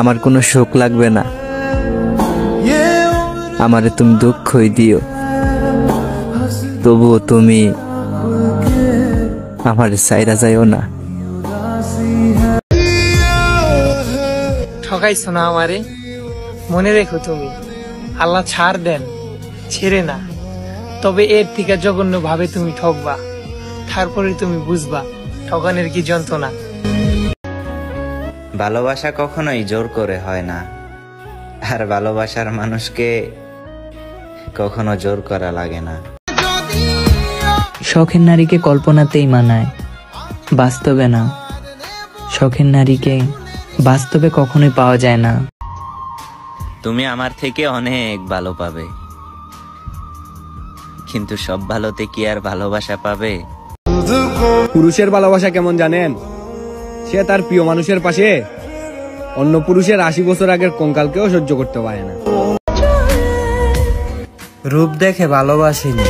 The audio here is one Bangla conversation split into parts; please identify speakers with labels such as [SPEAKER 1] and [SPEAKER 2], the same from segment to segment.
[SPEAKER 1] আমার কোনো শোক লাগবে না, আমারে তুমি দুঃখই দিও, তবুও তুমি আমার সাইরা যাইও না।
[SPEAKER 2] ঠকাইছো না আমারে, মনে রেখো তুমি আল্লাহ ছাড় দেন, ছেড়ে না। তবে এর থেকে জঘন্য ভাবে তুমি ঠকবা, তারপরে তুমি বুঝবা ঠকানের কি যন্ত্রণা।
[SPEAKER 3] ভালোবাসা কখনোই জোর করে হয় না, আর ভালোবাসার মানুষকে কখনো জোর করা লাগে না।
[SPEAKER 4] শখের নারীকে কল্পনাতেই মানায়, বাস্তবে না। শখের নারীকে বাস্তবে কখনোই পাওয়া যায় না।
[SPEAKER 3] তুমি আমার থেকে অনেক ভালো পাবে, কিন্তু সব ভালোতে কি আর ভালোবাসা পাবে?
[SPEAKER 5] পুরুষের ভালোবাসা কেমন জানেন? সে তার প্রিয় মানুষের পাশে অন্য পুরুষের 80 বছর আগের কঙ্কালকেও সহ্য করতে পারে না।
[SPEAKER 6] রূপ দেখে ভালোবাসিনি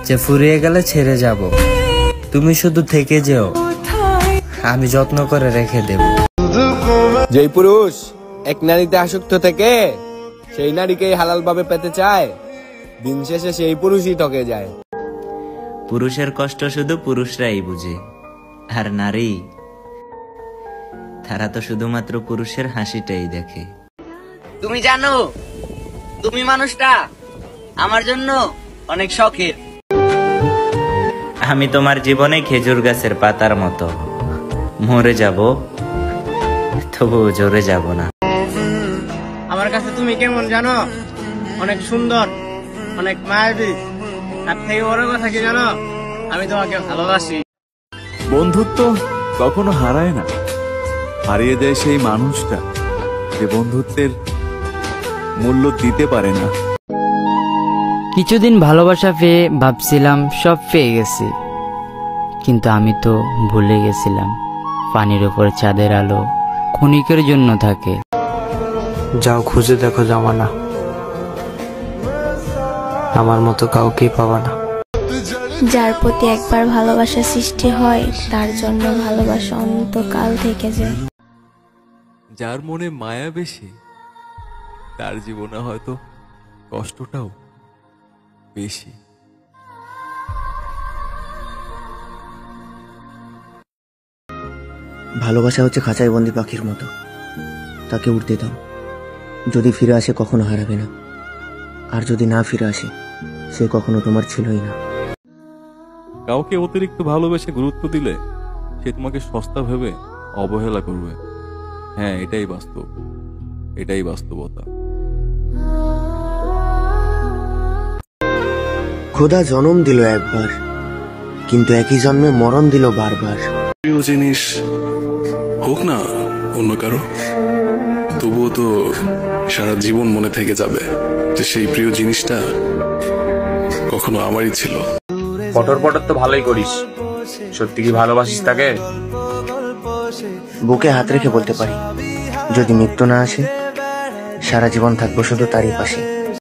[SPEAKER 6] যে ফুরিয়ে গেলে ছেড়ে যাব, তুমি শুধু থেকে যেও, আমি যত্ন করে রেখে দেব।
[SPEAKER 5] যেই পুরুষ এক নারীতে আসক্ত থেকে সেই নারীকেই হালাল ভাবে পেতে চায়, দিন শেষে সেই পুরুষই ঠকে যায়।
[SPEAKER 3] পুরুষের কষ্ট শুধু পুরুষরাই বুঝে, আর নারী তারা তো শুধুমাত্র পুরুষের হাসিটাই দেখে।
[SPEAKER 7] তুমি জানো তুমি মানুষটা আমার জন্য অনেক শখের।
[SPEAKER 3] আমি তোমার জীবনে খেজুর গাছের পাতার মতো, মরে যাব তবুও জোরে যাব না।
[SPEAKER 2] আমার কাছে তুমি কেমন জানো? অনেক সুন্দর, অনেক মায়াবী। তার থেকে বড় কথা কি জানো? আমি তোমাকে ভালোবাসি।
[SPEAKER 8] বন্ধুত্ব কখনো হারায় না, হারিয়ে যায় সেই মানুষটা যে বন্ধুত্বের মূল্য দিতে পারে না।
[SPEAKER 4] কিছুদিন ভালোবাসা পেয়ে ভাবছিলাম সব পেয়ে গেছি, কিন্তু আমি তো ভুলে গেছিলাম পানির উপর চাঁদের আলো ক্ষণিকের জন্য থাকে।
[SPEAKER 6] যাও খুঁজে দেখো জামানা, আমার মতো কাউকেই পাবা না।
[SPEAKER 9] যার প্রতি একবার ভালোবাসা সৃষ্টি হয় তার জন্য ভালোবাসা অনন্তকাল থেকে যায়।
[SPEAKER 8] যার মনে মায়া বেশি তার জীবনে হয়তো কষ্টটাও বেশি।
[SPEAKER 10] ভালোবাসা হচ্ছে খাঁচায় বন্দি পাখির মতো, তাকে উড়তে দাও, যদি ফিরে আসে কখনো হারাবে না, আর যদি না ফিরে আসে সে কখনো তোমার ছিলই না।
[SPEAKER 8] কাউকে অতিরিক্ত ভালোবেসে গুরুত্ব দিলে সে তোমাকে সস্তা ভেবে অবহেলা করবে। হ্যাঁ, এটাই বাস্তব, এটাই বাস্তবতা।
[SPEAKER 10] খোদা জন্ম দিল একবার, কিন্তু একই জন্মে মরণ দিল বারবার।
[SPEAKER 11] প্রিয় জিনিস হোক না অন্য কারো, তবুও তো সারা জীবন মনে থেকে যাবে যে সেই প্রিয় জিনিসটা কখনো আমারই ছিল।
[SPEAKER 5] পটর পটর তো ভালোই করিস, সত্যি কি ভালোবাসিস তাকে?
[SPEAKER 10] বুকে হাত রেখে বলতে পারি, যদি মৃত্যু না আসে সারা জীবন থাকবো শুধু তারই পাশে।